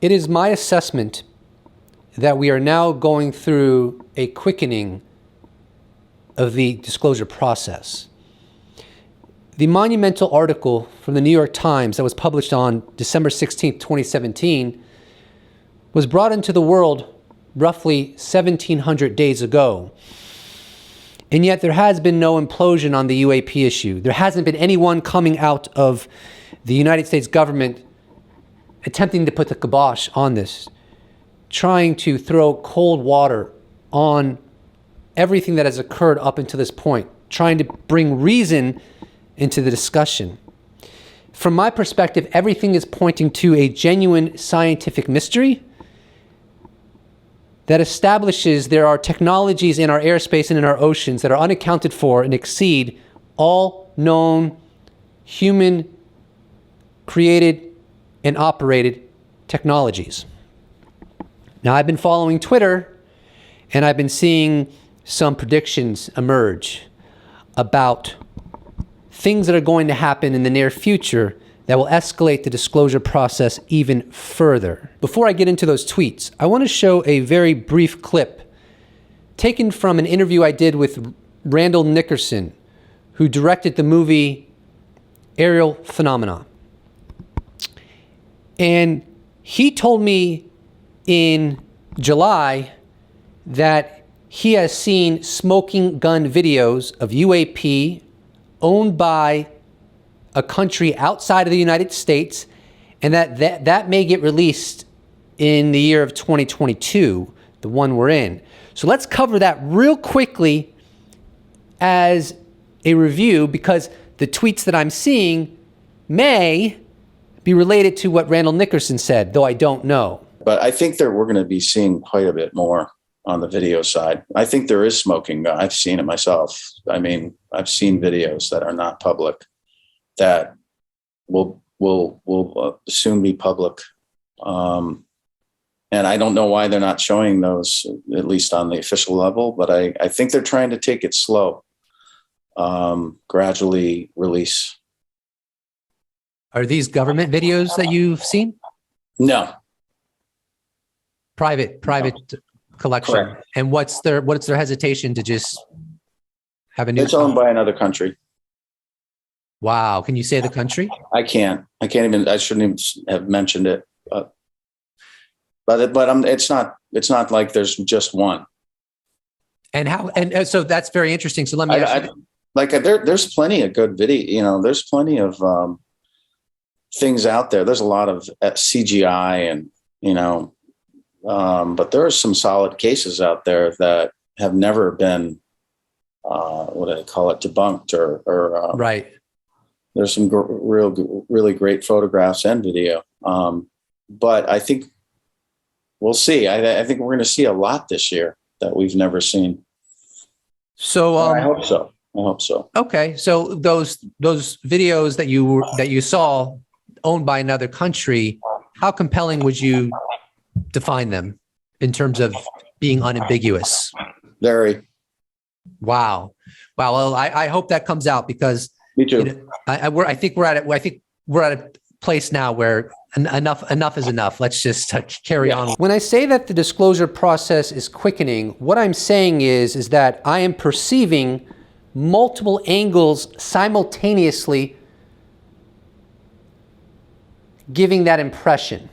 It is my assessment that we are now going through a quickening of the disclosure process. The monumental article from the New York Times that was published on December 16th, 2017, was brought into the world roughly 1,700 days ago. And yet there has been no implosion on the UAP issue. There hasn't been anyone coming out of the United States government attempting to put the kibosh on this, trying to throw cold water on everything that has occurred up until this point, trying to bring reason into the discussion. From my perspective, everything is pointing to a genuine scientific mystery that establishes there are technologies in our airspace and in our oceans that are unaccounted for and exceed all known human created and operated technologies. Now, I've been following Twitter and I've been seeing some predictions emerge about things that are going to happen in the near future that will escalate the disclosure process even further. Before I get into those tweets, I want to show a very brief clip taken from an interview I did with Randall Nickerson, who directed the movie Aerial Phenomena. And he told me in July that he has seen smoking gun videos of UAP owned by a country outside of the United States, and that may get released in the year of 2022, the one we're in. So let's cover that real quickly as a review, because the tweets that I'm seeing may be related to what Randall Nickerson said, though I don't know. But I think that we're going to be seeing quite a bit more on the video side. I think there is smoking gun. I've seen it myself. I mean, I've seen videos that are not public that will soon be public. And I don't know why they're not showing those, at least on the official level, but I think they're trying to take it slow, gradually release. Are these government videos that you've seen? No. Private collection. Correct. And what's their hesitation to just have a new? It's owned by another country. Wow. Can you say the country? I can't even, I shouldn't even have mentioned it, but it's not like there's just one. And how, and so that's very interesting. So let me ask you. There's plenty of good video, there's plenty of things out there. There's a lot of CGI and, but there are some solid cases out there that have never been, what do they call it, debunked or right. There's some really great photographs and video. But I think we'll see. I think we're going to see a lot this year that we've never seen. So I hope so. Okay. So those videos that you saw owned by another country, how compelling would you define them in terms of being unambiguous? Very. Wow. Well, I hope that comes out, because me too. I think we're at a place now where enough is enough. Let's just carry on. When I say that the disclosure process is quickening, what I'm saying is that I am perceiving multiple angles simultaneously giving that impression.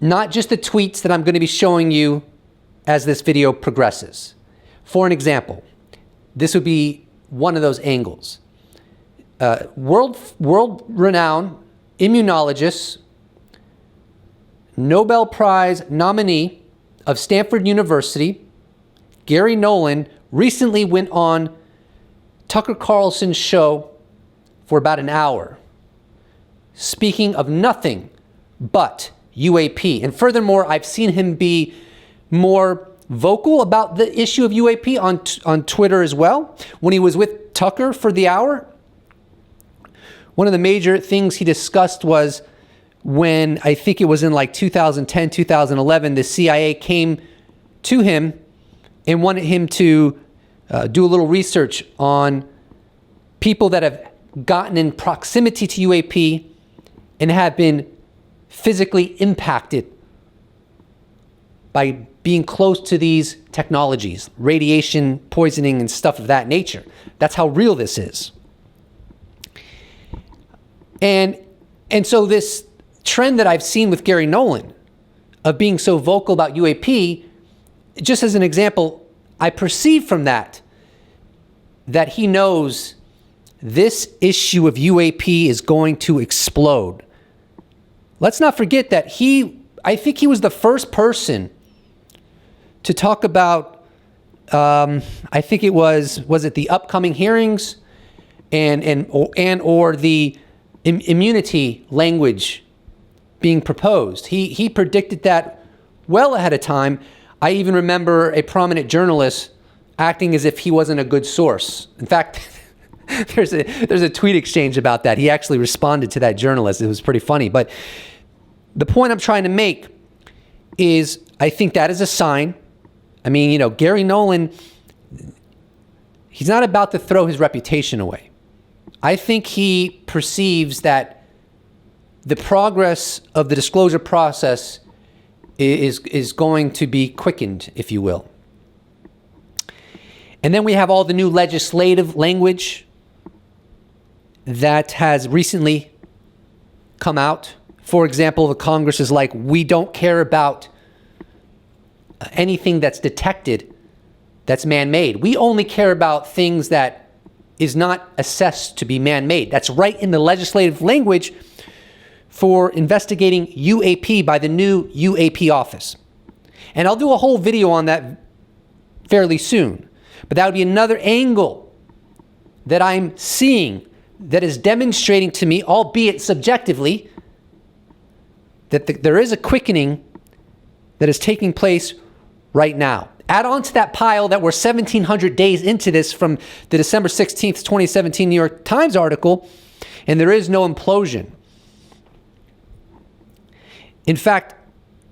Not just the tweets that I'm going to be showing you as this video progresses. For an example, this would be one of those angles. World-renowned immunologist, Nobel Prize nominee of Stanford University, Gary Nolan, recently went on Tucker Carlson's show for about an hour, speaking of nothing but UAP. And furthermore, I've seen him be more vocal about the issue of UAP on Twitter as well. When he was with Tucker for the hour, one of the major things he discussed was when, I think it was in like 2010, 2011, the CIA came to him and wanted him to do a little research on people that have gotten in proximity to UAP and have been physically impacted by being close to these technologies, radiation, poisoning, and stuff of that nature. That's how real this is. And so this trend that I've seen with Gary Nolan of being so vocal about UAP, just as an example, I perceive from that he knows this issue of UAP is going to explode. Let's not forget that I think he was the first person to talk about, I think it was it the upcoming hearings or the immunity language being proposed. He predicted that well ahead of time. I even remember a prominent journalist acting as if he wasn't a good source. In fact, there's a tweet exchange about that. He actually responded to that journalist. It was pretty funny. But the point I'm trying to make is I think that is a sign. I mean, Gary Nolan, he's not about to throw his reputation away. I think he perceives that the progress of the disclosure process is going to be quickened, if you will. And then we have all the new legislative language that has recently come out. For example, the Congress is like, we don't care about anything that's detected that's man-made. We only care about things that is not assessed to be man-made. That's right in the legislative language for investigating UAP by the new UAP office. And I'll do a whole video on that fairly soon. But that would be another angle that I'm seeing that is demonstrating to me, albeit subjectively, that there is a quickening that is taking place right now. Add on to that pile that we're 1,700 days into this from the December 16th, 2017 New York Times article, and there is no implosion. In fact,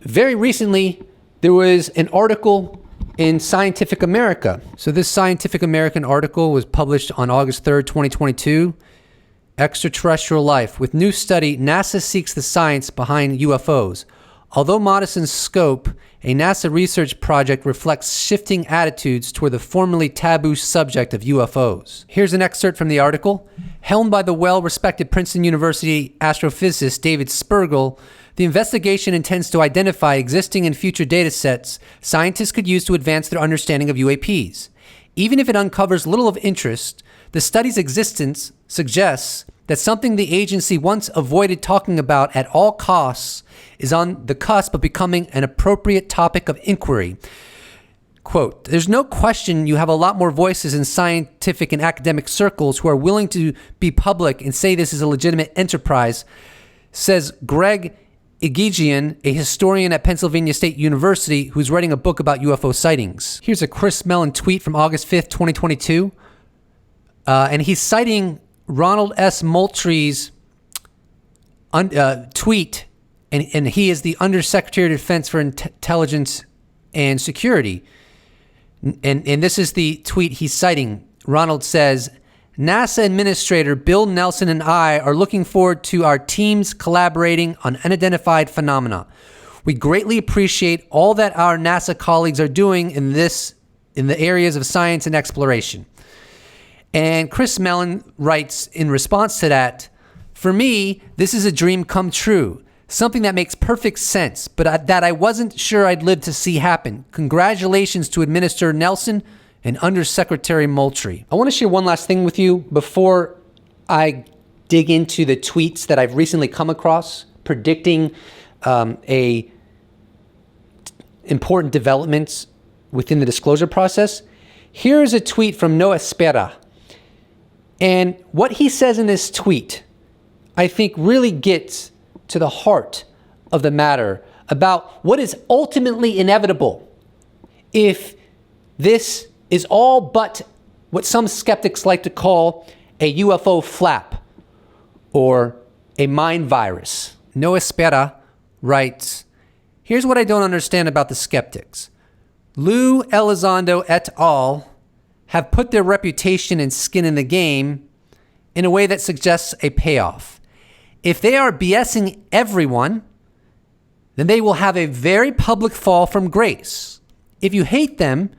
very recently, there was an article in Scientific America. So this Scientific American article was published on August 3rd, 2022. Extraterrestrial life. With new study, NASA seeks the science behind UFOs. Although modest in scope, a NASA research project reflects shifting attitudes toward the formerly taboo subject of UFOs. Here's an excerpt from the article. Helmed by the well-respected Princeton University astrophysicist David Spergel, the investigation intends to identify existing and future data sets scientists could use to advance their understanding of UAPs. Even if it uncovers little of interest, the study's existence suggests that something the agency once avoided talking about at all costs is on the cusp of becoming an appropriate topic of inquiry. Quote, there's no question you have a lot more voices in scientific and academic circles who are willing to be public and say this is a legitimate enterprise, says Greg Egigian, a historian at Pennsylvania State University who's writing a book about UFO sightings. Here's a Chris Mellon tweet from August 5th, 2022. And he's citing Ronald S. Moultrie's tweet, and he is the Undersecretary of Defense for Intelligence and Security. And this is the tweet he's citing. Ronald says, NASA Administrator Bill Nelson and I are looking forward to our teams collaborating on unidentified phenomena. We greatly appreciate all that our NASA colleagues are doing in the areas of science and exploration. And Chris Mellon writes in response to that, for me, this is a dream come true, something that makes perfect sense, but that I wasn't sure I'd live to see happen. Congratulations to Administrator Nelson and Undersecretary Moultrie. I want to share one last thing with you before I dig into the tweets that I've recently come across predicting important developments within the disclosure process. Here's a tweet from No Espera. And what he says in this tweet, I think really gets to the heart of the matter about what is ultimately inevitable if this is all but what some skeptics like to call a UFO flap or a mind virus. No Espera writes, here's what I don't understand about the skeptics. Lou Elizondo et al. Have put their reputation and skin in the game in a way that suggests a payoff. If they are BSing everyone, then they will have a very public fall from grace. If you hate them,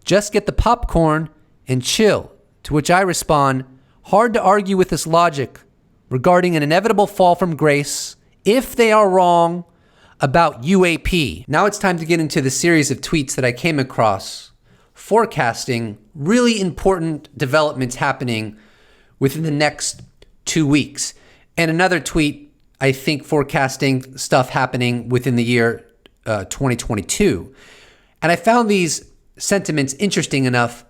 just get the popcorn and chill. To which I respond, hard to argue with this logic regarding an inevitable fall from grace if they are wrong about UAP. Now it's time to get into the series of tweets that I came across forecasting really important developments happening within the next 2 weeks. And another tweet, I think, forecasting stuff happening within the year 2022. And I found these sentiments interesting enough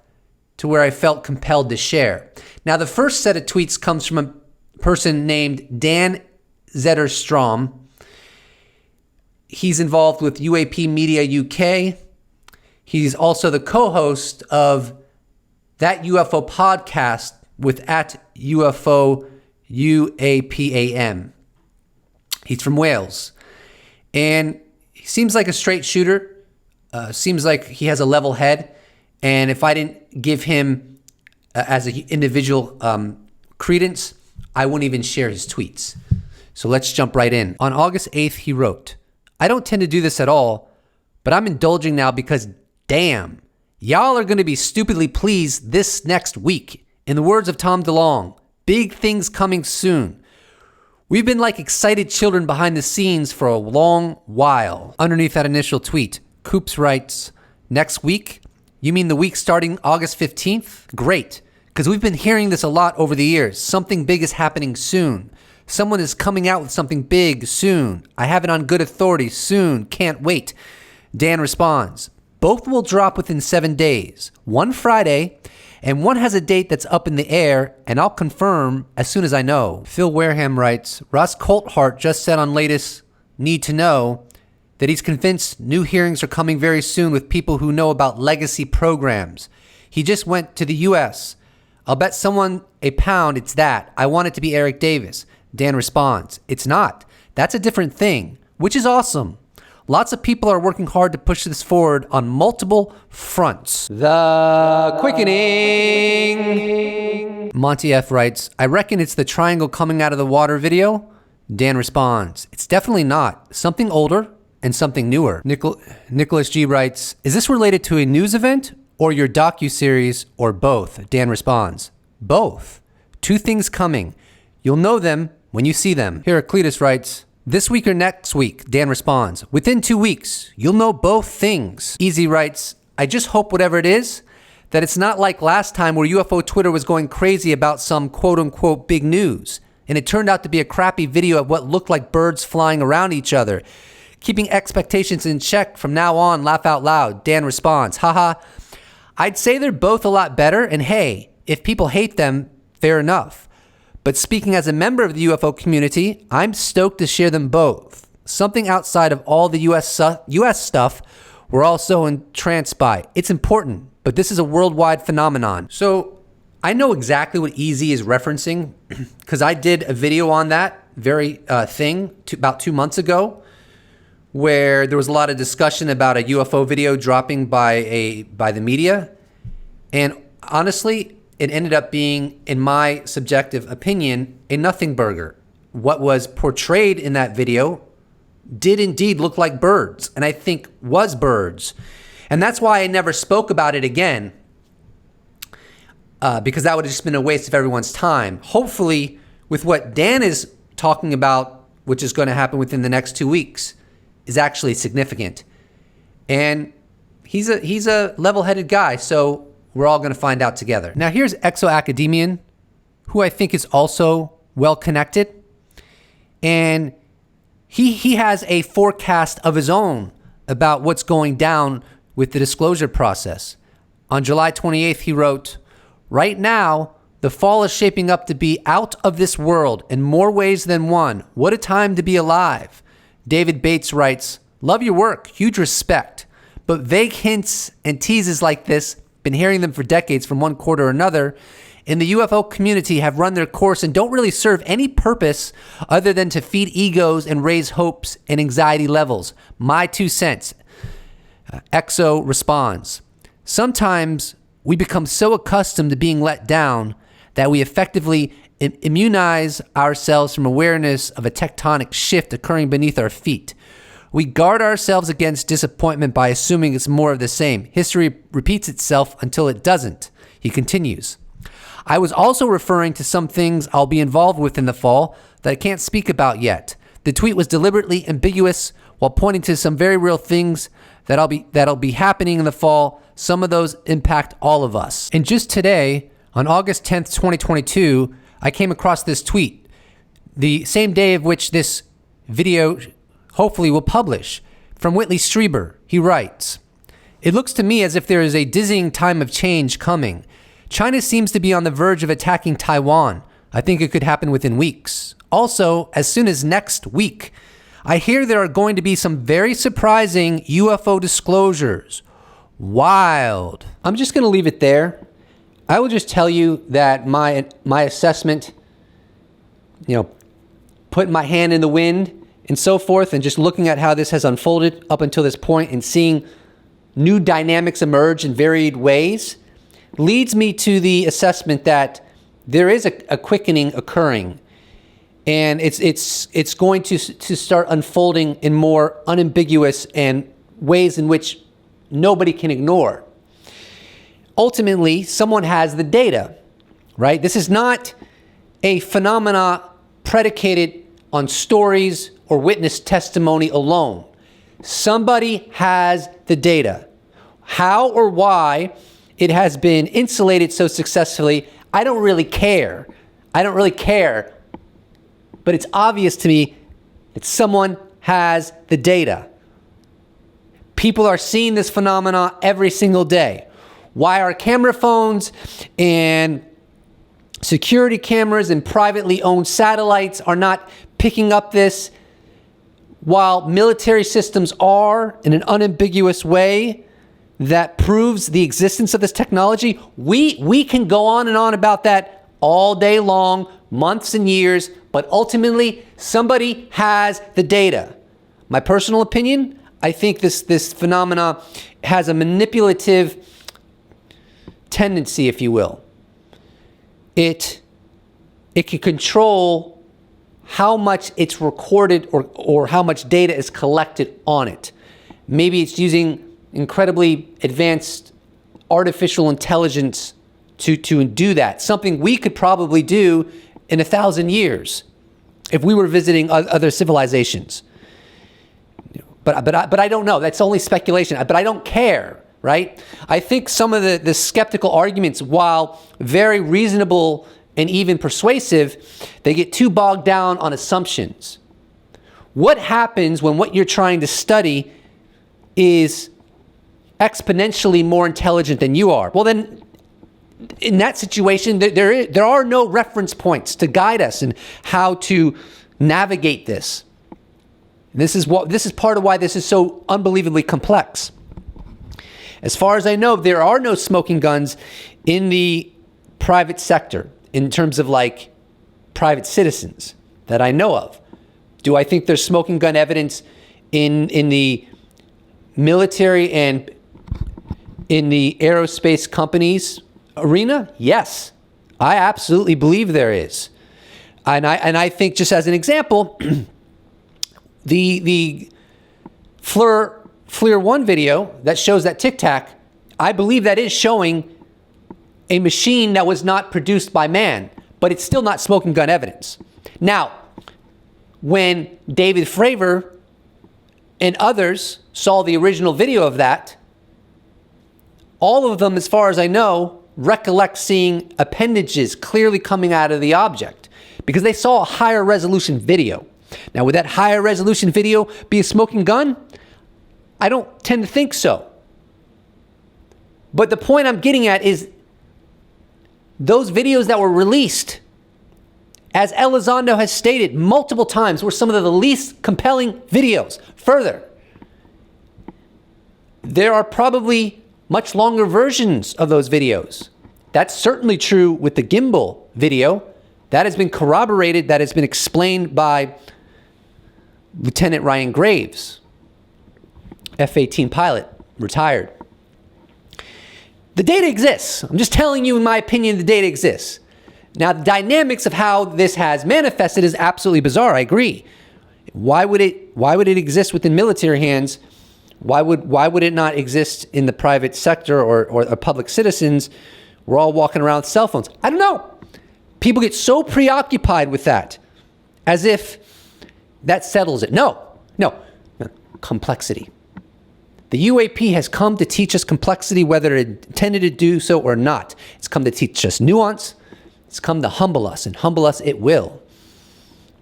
to where I felt compelled to share. Now, the first set of tweets comes from a person named Dan Zetterstrom. He's involved with UAP Media UK. He's also the co-host of That UFO podcast with @UFO UAPAM. He's from Wales. And he seems like a straight shooter. Seems like he has a level head. And if I didn't give him as an individual credence, I wouldn't even share his tweets. So let's jump right in. On August 8th, he wrote, I don't tend to do this at all, but I'm indulging now because damn, y'all are going to be stupidly pleased this next week. In the words of Tom DeLonge, big things coming soon. We've been like excited children behind the scenes for a long while. Underneath that initial tweet, Coops writes, next week? You mean the week starting August 15th? Great, because we've been hearing this a lot over the years. Something big is happening soon. Someone is coming out with something big soon. I have it on good authority soon. Can't wait. Dan responds, both will drop within 7 days. One Friday, and one has a date that's up in the air, and I'll confirm as soon as I know. Phil Wareham writes, Ross Coulthart just said on latest Need to Know that he's convinced new hearings are coming very soon with people who know about legacy programs. He just went to the U.S. I'll bet someone £1 it's that. I want it to be Eric Davis. Dan responds, it's not. That's a different thing, which is awesome. Lots of people are working hard to push this forward on multiple fronts. The quickening. Monty F. writes, I reckon it's the triangle coming out of the water video. Dan responds, it's definitely not. Something older and something newer. Nicholas G. writes, is this related to a news event or your docuseries or both? Dan responds, both. Two things coming. You'll know them when you see them. Heraclitus writes, this week or next week? Dan responds, within 2 weeks. You'll know both things. Easy writes, I just hope whatever it is, that it's not like last time where UFO Twitter was going crazy about some quote unquote big news. And it turned out to be a crappy video of what looked like birds flying around each other. Keeping expectations in check from now on, laugh out loud. Dan responds, haha. I'd say they're both a lot better. And hey, if people hate them, fair enough. But speaking as a member of the UFO community, I'm stoked to share them both. Something outside of all the US stuff we're also entranced by. It's important, but this is a worldwide phenomenon. So I know exactly what Easy is referencing because I did a video on that very thing about 2 months ago where there was a lot of discussion about a UFO video dropping by the media. And honestly, it ended up being, in my subjective opinion, a nothing burger. What was portrayed in that video did indeed look like birds, and I think was birds. And that's why I never spoke about it again, because that would have just been a waste of everyone's time. Hopefully, with what Dan is talking about, which is going to happen within the next 2 weeks, is actually significant. And he's a level-headed guy, so we're all going to find out together. Now here's Exo-Academian, who I think is also well-connected. And he has a forecast of his own about what's going down with the disclosure process. On July 28th, he wrote, right now, the fall is shaping up to be out of this world in more ways than one. What a time to be alive. David Bates writes, love your work, huge respect. But vague hints and teases like this, been hearing them for decades from one quarter or another, in the UFO community have run their course and don't really serve any purpose other than to feed egos and raise hopes and anxiety levels. My 2 cents. Exo responds, sometimes we become so accustomed to being let down that we effectively immunize ourselves from awareness of a tectonic shift occurring beneath our feet. We guard ourselves against disappointment by assuming it's more of the same. History repeats itself until it doesn't. He continues. I was also referring to some things I'll be involved with in the fall that I can't speak about yet. The tweet was deliberately ambiguous while pointing to some very real things that'll be happening in the fall. Some of those impact all of us. And just today, on August 10th, 2022, I came across this tweet, the same day of which this video hopefully will publish, from Whitley Strieber. He writes, "It looks to me as if there is a dizzying time of change coming. China seems to be on the verge of attacking Taiwan. I think it could happen within weeks. Also, as soon as next week, I hear there are going to be some very surprising UFO disclosures. Wild." I'm just going to leave it there. I will just tell you that my assessment, putting my hand in the wind and so forth, and just looking at how this has unfolded up until this point and seeing new dynamics emerge in varied ways, leads me to the assessment that there is a quickening occurring, and it's going to start unfolding in more unambiguous and ways in which nobody can ignore. Ultimately, someone has the data, right? This is not a phenomena predicated on stories or witness testimony alone. Somebody has the data. How or why it has been insulated so successfully, I don't really care. But it's obvious to me that someone has the data. People are seeing this phenomena every single day. Why are camera phones and security cameras and privately owned satellites are not picking up this, while military systems are, in an unambiguous way that proves the existence of this technology? We can go on and on about that all day long, months and years, but ultimately somebody has the data. My personal opinion, I think this phenomena has a manipulative tendency, if you will. It can control how much it's recorded or how much data is collected on it. Maybe it's using incredibly advanced artificial intelligence to do that. Something we could probably do in 1,000 years if we were visiting other civilizations. But I don't know. That's only speculation. But I don't care, right? I think some of the skeptical arguments, while very reasonable and even persuasive, they get too bogged down on assumptions. What happens when what you're trying to study is exponentially more intelligent than you are? Well, then, in that situation, there are no reference points to guide us in how to navigate this. This is part of why this is so unbelievably complex. As far as I know, there are no smoking guns in the private sector in terms of like private citizens that I know of. Do I think there's smoking gun evidence in the military and in the aerospace companies arena? Yes, I absolutely believe there is. And I think, just as an example, the FLIR 1 video that shows that Tic Tac, I believe that is showing a machine that was not produced by man, but it's still not smoking gun evidence. Now, when David Fravor and others saw the original video of that, all of them, as far as I know, recollect seeing appendages clearly coming out of the object because they saw a higher resolution video. Now, would that higher resolution video be a smoking gun? I don't tend to think so. But the point I'm getting at is those videos that were released, as Elizondo has stated multiple times, were some of the least compelling videos. Further, there are probably much longer versions of those videos. That's certainly true with the gimbal video. That has been corroborated, that has been explained by Lieutenant Ryan Graves, F-18 pilot, retired. The data exists. I'm just telling you, in my opinion, the data exists. Now, the dynamics of how this has manifested is absolutely bizarre. I agree. Why would it exist within military hands? Why would it not exist in the private sector or public citizens? We're all walking around with cell phones. I don't know. People get so preoccupied with that, as if that settles it. No. Complexity. The UAP has come to teach us complexity, whether it intended to do so or not. It's come to teach us nuance. It's come to humble us, and humble us it will.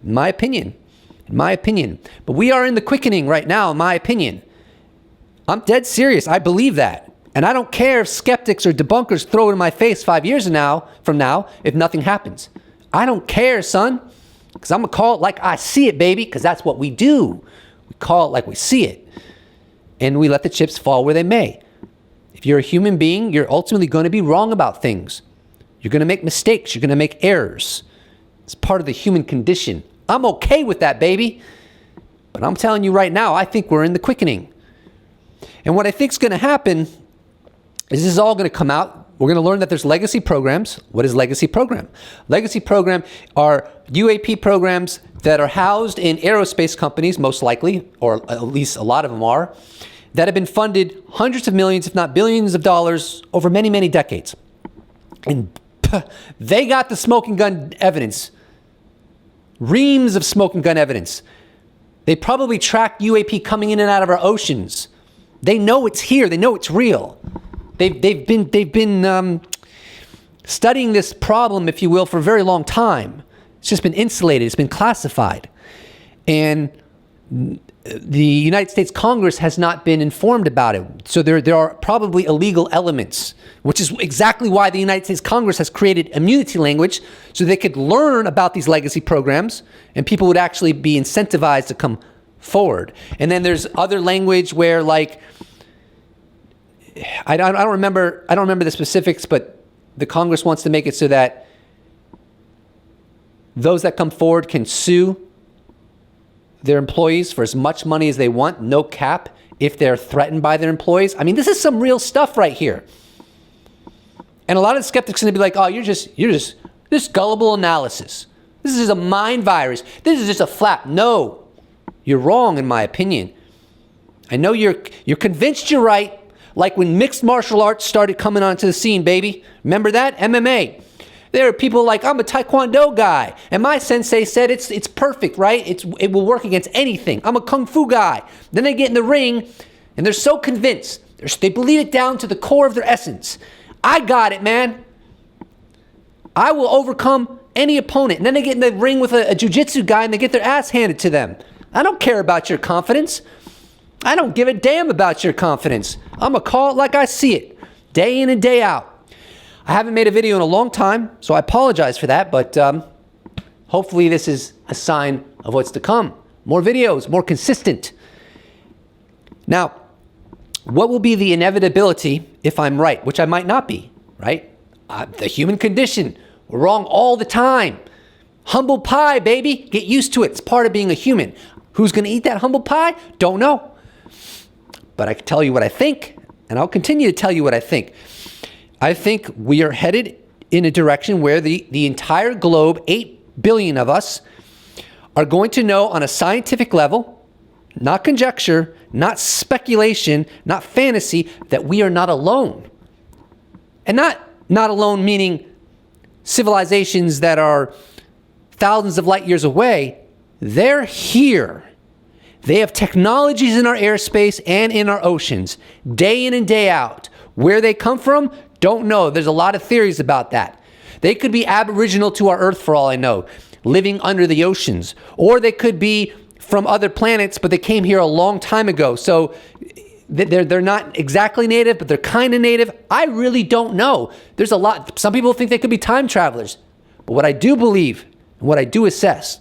In my opinion. But we are in the quickening right now, in my opinion. I'm dead serious. I believe that. And I don't care if skeptics or debunkers throw it in my face 5 years from now if nothing happens. I don't care, son. Because I'm going to call it like I see it, baby. Because that's what we do. We call it like we see it. And we let the chips fall where they may. If you're a human being, you're ultimately going to be wrong about things. You're going to make mistakes. You're going to make errors. It's part of the human condition. I'm okay with that, baby. But I'm telling you right now, I think we're in the quickening. And what I think is going to happen is this is all going to come out. We're going to learn that there's legacy programs. What is legacy program? Legacy program are UAP programs that are housed in aerospace companies, most likely, or at least a lot of them are, that have been funded hundreds of millions, if not billions of dollars over many, many decades. And they got the smoking gun evidence. Reams of smoking gun evidence. They probably track UAP coming in and out of our oceans. They know it's here. They know it's real. They've been studying this problem, if you will, for a very long time. It's just been insulated. It's been classified. And the United States Congress has not been informed about it. So there are probably illegal elements, which is exactly why the United States Congress has created immunity language so they could learn about these legacy programs and people would actually be incentivized to come forward. And then there's other language where, like, I don't remember the specifics, but the Congress wants to make it so that those that come forward can sue their employees for as much money as they want, no cap, if they're threatened by their employees. I mean, this is some real stuff right here. And a lot of the skeptics are going to be like, oh, you're just this gullible analysis. This is a mind virus. This is just a flap. No, you're wrong, in my opinion. I know you're convinced you're right, like when mixed martial arts started coming onto the scene, baby. Remember that? MMA. There are people like, I'm a Taekwondo guy, and my sensei said it's perfect, right? It will work against anything. I'm a Kung Fu guy. Then they get in the ring, and they're so convinced. They believe it down to the core of their essence. I got it, man. I will overcome any opponent. And then they get in the ring with a jiu-jitsu guy, and they get their ass handed to them. I don't care about your confidence. I don't give a damn about your confidence. I'm going to call it like I see it, day in and day out. I haven't made a video in a long time, so I apologize for that, but hopefully this is a sign of what's to come. More videos, more consistent. Now, what will be the inevitability if I'm right, which I might not be, right? The human condition, we're wrong all the time. Humble pie, baby, get used to it. It's part of being a human. Who's going to eat that humble pie? Don't know. But I can tell you what I think, and I'll continue to tell you what I think. I think we are headed in a direction where the entire globe, 8 billion of us, are going to know on a scientific level, not conjecture, not speculation, not fantasy, that we are not alone. And not alone meaning civilizations that are thousands of light years away. They're here. They have technologies in our airspace and in our oceans, day in and day out. Where they come from, don't know. There's a lot of theories about that. They could be aboriginal to our Earth for all I know, living under the oceans. Or they could be from other planets, but they came here a long time ago. So they're not exactly native, but they're kind of native. I really don't know. There's a lot. Some people think they could be time travelers. But what I do believe, and what I do assess,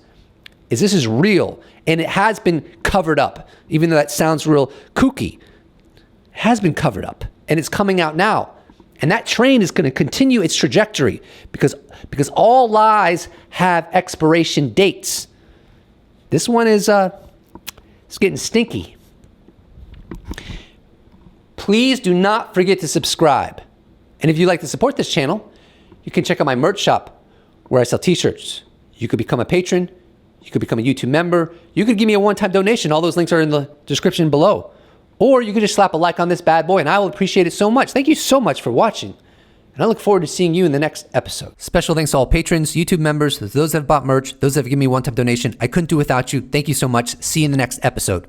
is this is real. And it has been covered up, even though that sounds real kooky. It has been covered up, and it's coming out now. And that train is going to continue its trajectory because all lies have expiration dates. This one is it's getting stinky. Please do not forget to subscribe. And if you'd like to support this channel, you can check out my merch shop, where I sell t-shirts. You could become a patron. You could become a YouTube member. You could give me a one-time donation. All those links are in the description below. Or you could just slap a like on this bad boy and I will appreciate it so much. Thank you so much for watching. And I look forward to seeing you in the next episode. Special thanks to all patrons, YouTube members, those that have bought merch, those that have given me a one-time donation. I couldn't do without you. Thank you so much. See you in the next episode.